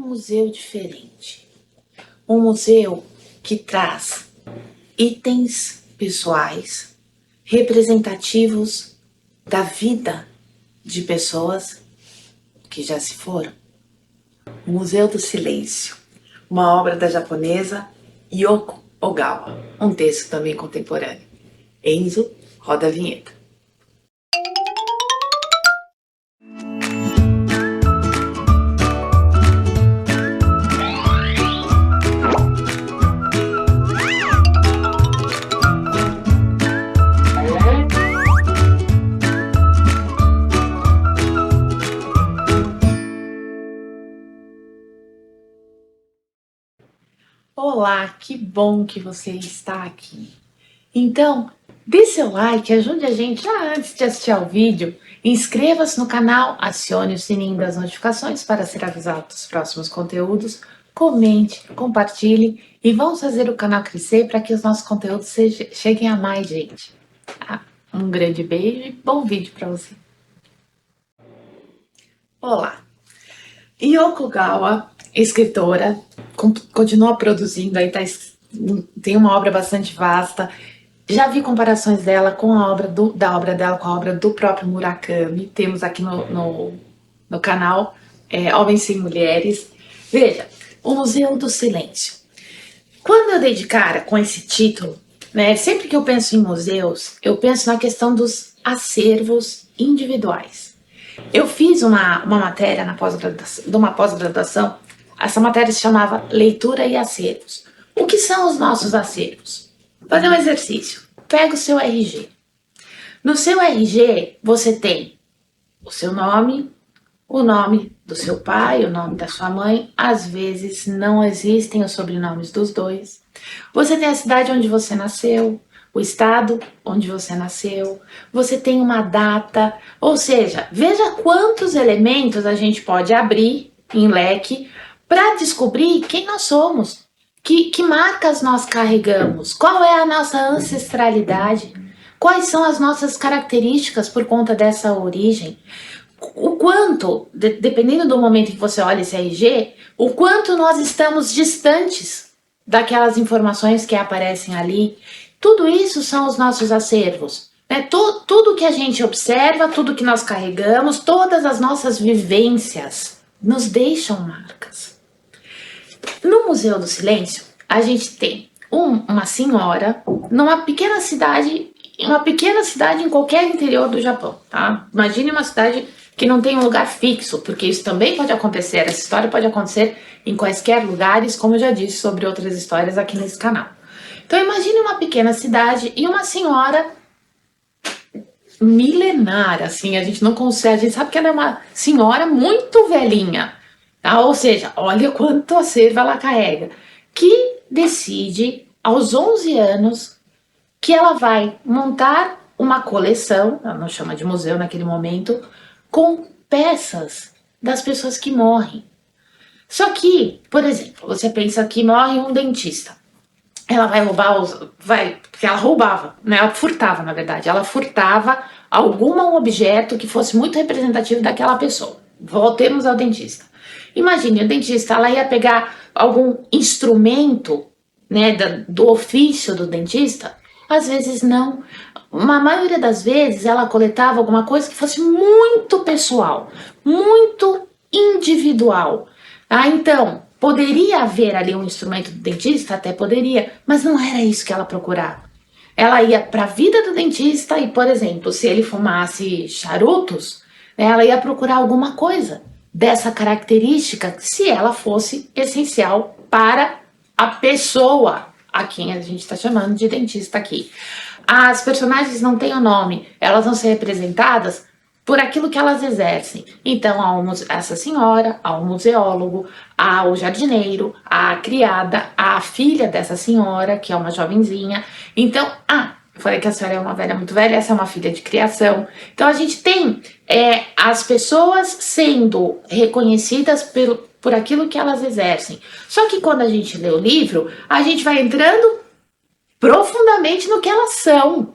museu diferente. Um museu que traz itens pessoais representativos da vida de pessoas que já se foram. O Museu do Silêncio, uma obra da japonesa Yoko Ogawa, um texto também contemporâneo. Enzo, roda a vinheta. Olá, que bom que você está aqui. Então, dê seu like, ajude a gente já antes de assistir ao vídeo, inscreva-se no canal, acione o sininho das notificações para ser avisado dos próximos conteúdos, comente, compartilhe e vamos fazer o canal crescer para que os nossos conteúdos cheguem a mais gente. Um grande beijo e bom vídeo para você. Olá, Yoko Ogawa, escritora, continua produzindo, tem uma obra bastante vasta. Já vi comparações dela com a obra dela com a obra do próprio Murakami. Temos aqui no canal Homens Sem Mulheres. Veja, o Museu do Silêncio. Quando eu dei de cara com esse título, né, sempre que eu penso em museus, eu penso na questão dos acervos individuais. Eu fiz uma matéria de uma pós-graduação. Essa matéria se chamava Leitura e Acervos. O que são os nossos acervos? Vou fazer um exercício. Pega o seu RG. No seu RG, você tem o seu nome, o nome do seu pai, o nome da sua mãe. Às vezes não existem os sobrenomes dos dois. Você tem a cidade onde você nasceu, o estado onde você nasceu, você tem uma data, ou seja, veja quantos elementos a gente pode abrir em leque para descobrir quem nós somos, que marcas nós carregamos, qual é a nossa ancestralidade, quais são as nossas características por conta dessa origem, o quanto, dependendo do momento em que você olha esse RG, o quanto nós estamos distantes daquelas informações que aparecem ali. Tudo isso são os nossos acervos, né? Tudo que a gente observa, tudo que nós carregamos, todas as nossas vivências nos deixam marcas. No Museu do Silêncio, a gente tem uma senhora numa pequena cidade em qualquer interior do Japão, tá? Imagine uma cidade que não tem um lugar fixo, porque isso também pode acontecer, essa história pode acontecer em quaisquer lugares, como eu já disse sobre outras histórias aqui nesse canal. Então imagine uma pequena cidade e uma senhora milenar, assim, a gente não consegue, a gente sabe que ela é uma senhora muito velhinha, tá? Ou seja, olha quanto acervo ela carrega, que decide aos 11 anos que ela vai montar uma coleção, ela não chama de museu naquele momento, com peças das pessoas que morrem. Só que, por exemplo, você pensa que morre um dentista. Ela vai roubar porque ela roubava, né? Ela furtava, na verdade. Ela furtava algum objeto que fosse muito representativo daquela pessoa. Voltemos ao dentista. Imagine, o dentista, ela ia pegar algum instrumento, né, do ofício do dentista? Às vezes não. A maioria das vezes ela coletava alguma coisa que fosse muito pessoal, muito individual. Então, poderia haver ali um instrumento do dentista? Até poderia, mas não era isso que ela procurava. Ela ia para a vida do dentista e, por exemplo, se ele fumasse charutos, ela ia procurar alguma coisa dessa característica, se ela fosse essencial para a pessoa a quem a gente está chamando de dentista aqui. As personagens não têm o nome, elas vão ser representadas por aquilo que elas exercem. Então, essa senhora, há um museólogo, há o jardineiro, há a criada, há a filha dessa senhora, que é uma jovenzinha. Então, eu falei que a senhora é uma velha muito velha, essa é uma filha de criação. Então, a gente tem as pessoas sendo reconhecidas por aquilo que elas exercem. Só que quando a gente lê o livro, a gente vai entrando profundamente no que elas são.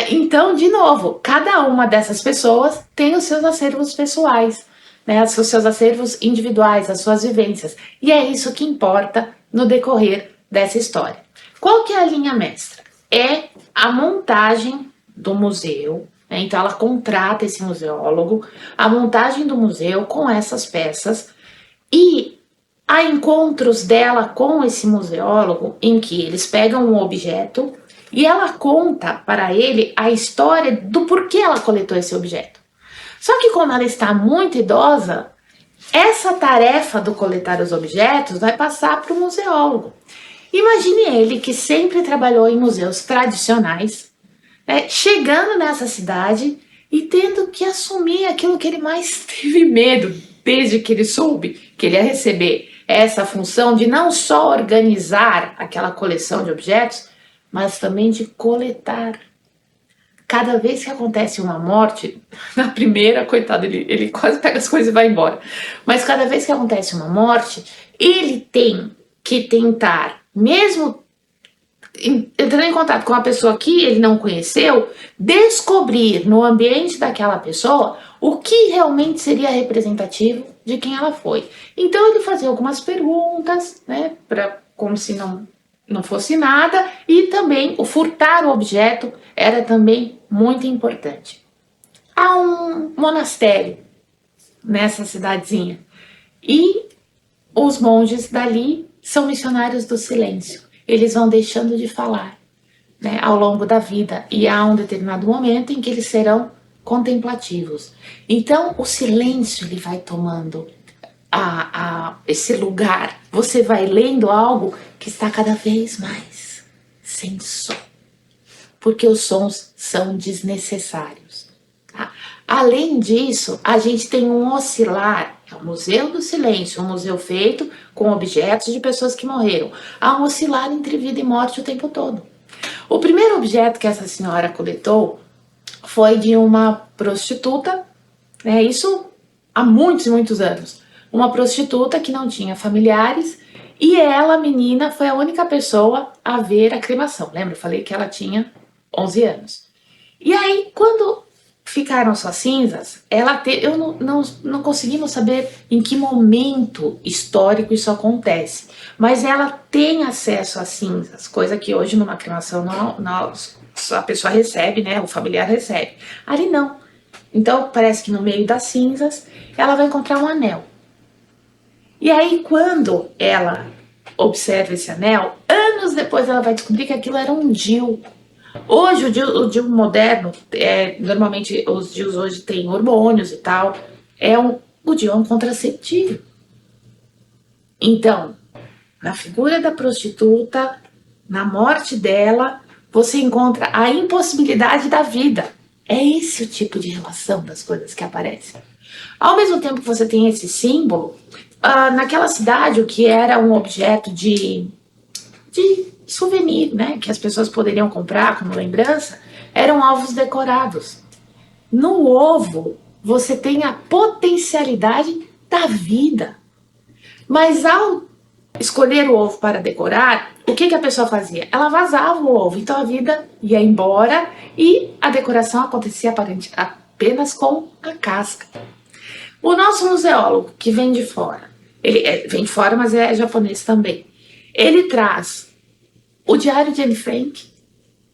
Então, de novo, cada uma dessas pessoas tem os seus acervos pessoais. né, os seus acervos individuais, as suas vivências. E é isso que importa no decorrer dessa história. Qual que é a linha mestra? É a montagem do museu, né? Então ela contrata esse museólogo, a montagem do museu com essas peças e há encontros dela com esse museólogo em que eles pegam um objeto e ela conta para ele a história do porquê ela coletou esse objeto. Só que como ela está muito idosa, essa tarefa do coletar os objetos vai passar para o museólogo. Imagine ele que sempre trabalhou em museus tradicionais, né, chegando nessa cidade e tendo que assumir aquilo que ele mais teve medo desde que ele soube que ele ia receber essa função de não só organizar aquela coleção de objetos, mas também de coletar. Cada vez que acontece uma morte, na primeira, coitado, ele quase pega as coisas e vai embora. Mas cada vez que acontece uma morte, ele tem que tentar, mesmo entrando em contato com uma pessoa que ele não conheceu, descobrir no ambiente daquela pessoa o que realmente seria representativo de quem ela foi. Então ele fazia algumas perguntas, né, como se não fosse nada, e também o furtar o objeto era também muito importante. Há um monastério nessa cidadezinha e os monges dali são missionários do silêncio. Eles vão deixando de falar, né, ao longo da vida e há um determinado momento em que eles serão contemplativos. Então o silêncio ele vai tomando esse lugar. Você vai lendo algo que está cada vez mais sem som, porque os sons são desnecessários. Tá? Além disso, a gente tem um oscilar, é o Museu do Silêncio, um museu feito com objetos de pessoas que morreram. Há um oscilar entre vida e morte o tempo todo. O primeiro objeto que essa senhora coletou foi de uma prostituta, né, isso há muitos e muitos anos. Uma prostituta que não tinha familiares e ela, menina, foi a única pessoa a ver a cremação. Lembra? Eu falei que ela tinha 11 anos. E aí, quando ficaram só cinzas, eu não conseguimos saber em que momento histórico isso acontece, mas ela tem acesso às cinzas, coisa que hoje numa cremação não, a pessoa recebe, né? O familiar recebe. Ali não. Então parece que no meio das cinzas ela vai encontrar um anel. E aí quando ela observa esse anel, anos depois ela vai descobrir que aquilo era um DIU. Hoje o DIU moderno, normalmente os DIUs hoje têm hormônios e tal, o DIU é um contraceptivo. Então, na figura da prostituta, na morte dela, você encontra a impossibilidade da vida. É esse o tipo de relação das coisas que aparecem. Ao mesmo tempo que você tem esse símbolo, naquela cidade, o que era um objeto de souvenir, né, que as pessoas poderiam comprar como lembrança, eram ovos decorados. No ovo, você tem a potencialidade da vida. Mas ao escolher o ovo para decorar, o que a pessoa fazia? Ela vazava o ovo, então a vida ia embora e a decoração acontecia apenas com a casca. O nosso museólogo, que vem de fora, ele vem de fora, mas é japonês também, ele traz o Diário de Anne Frank,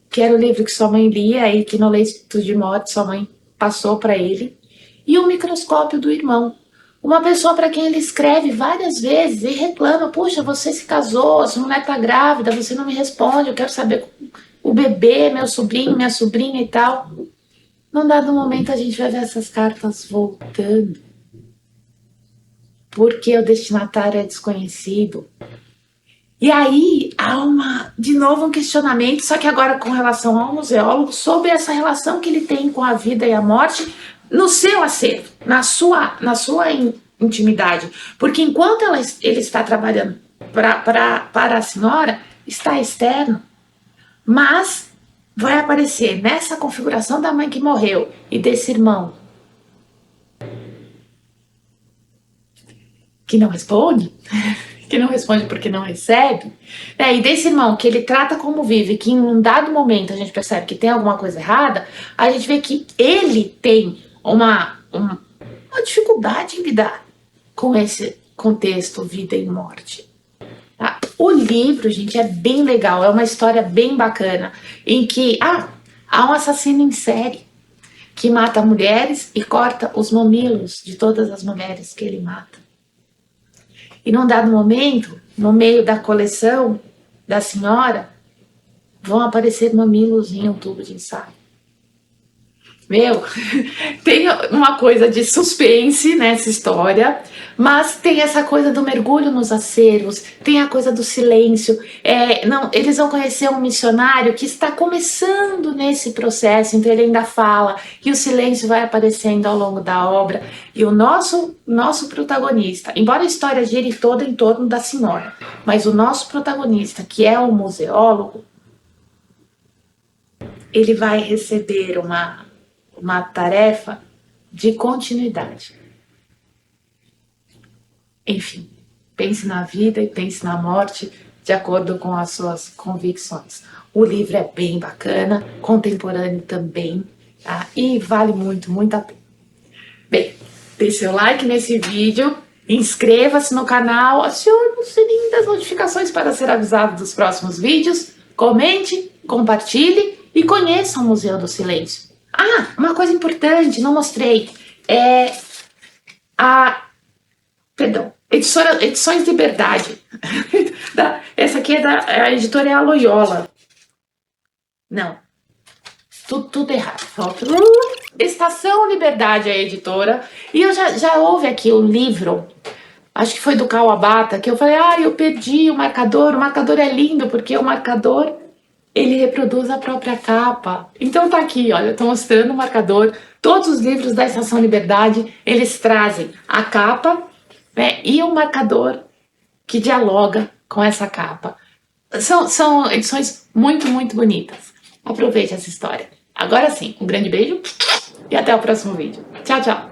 que era o livro que sua mãe lia e que no leito de morte sua mãe passou para ele, e o microscópio do irmão. Uma pessoa para quem ele escreve várias vezes e reclama: puxa, você se casou, sua mulher está grávida, você não me responde, eu quero saber o bebê, meu sobrinho, minha sobrinha e tal. Num dado momento a gente vai ver essas cartas voltando, porque o destinatário é desconhecido. E aí há de novo um questionamento, só que agora com relação ao museólogo, sobre essa relação que ele tem com a vida e a morte no seu acervo, na sua intimidade. Porque enquanto ele está trabalhando para a senhora, está externo, mas vai aparecer nessa configuração da mãe que morreu e desse irmão que não responde, que não responde porque não recebe, né? E desse irmão que ele trata como vive, que em um dado momento a gente percebe que tem alguma coisa errada, a gente vê que ele tem uma dificuldade em lidar com esse contexto vida e morte. Tá? O livro, gente, é bem legal, é uma história bem bacana, em que há um assassino em série que mata mulheres e corta os mamilos de todas as mulheres que ele mata. E num dado momento, no meio da coleção da senhora, vão aparecer mamilos em um tubo de ensaio. Meu, tem uma coisa de suspense nessa história, mas tem essa coisa do mergulho nos acervos, tem a coisa do silêncio. Não, eles vão conhecer um missionário que está começando nesse processo, então ele ainda fala, e o silêncio vai aparecendo ao longo da obra. E o nosso protagonista, embora a história gire toda em torno da senhora, mas o nosso protagonista, que é o museólogo, ele vai receber uma tarefa de continuidade. Enfim, pense na vida e pense na morte de acordo com as suas convicções. O livro é bem bacana, contemporâneo também, tá? E vale muito, muito a pena. Bem, dê seu like nesse vídeo, inscreva-se no canal, acione o sininho das notificações para ser avisado dos próximos vídeos, comente, compartilhe e conheça o Museu do Silêncio. Uma coisa importante, não mostrei. Edições Liberdade. Essa aqui a editora é a Loyola. Não, tudo errado. Estação Liberdade é a editora. E eu já houve aqui o livro, acho que foi do Kawabata, que eu falei, eu perdi o marcador. O marcador é lindo, porque o marcador ele reproduz a própria capa. Então tá aqui, olha, eu tô mostrando o marcador. Todos os livros da Estação Liberdade, eles trazem a capa, né, e o marcador que dialoga com essa capa. São edições muito, muito bonitas. Aproveite essa história. Agora sim, um grande beijo e até o próximo vídeo. Tchau, tchau!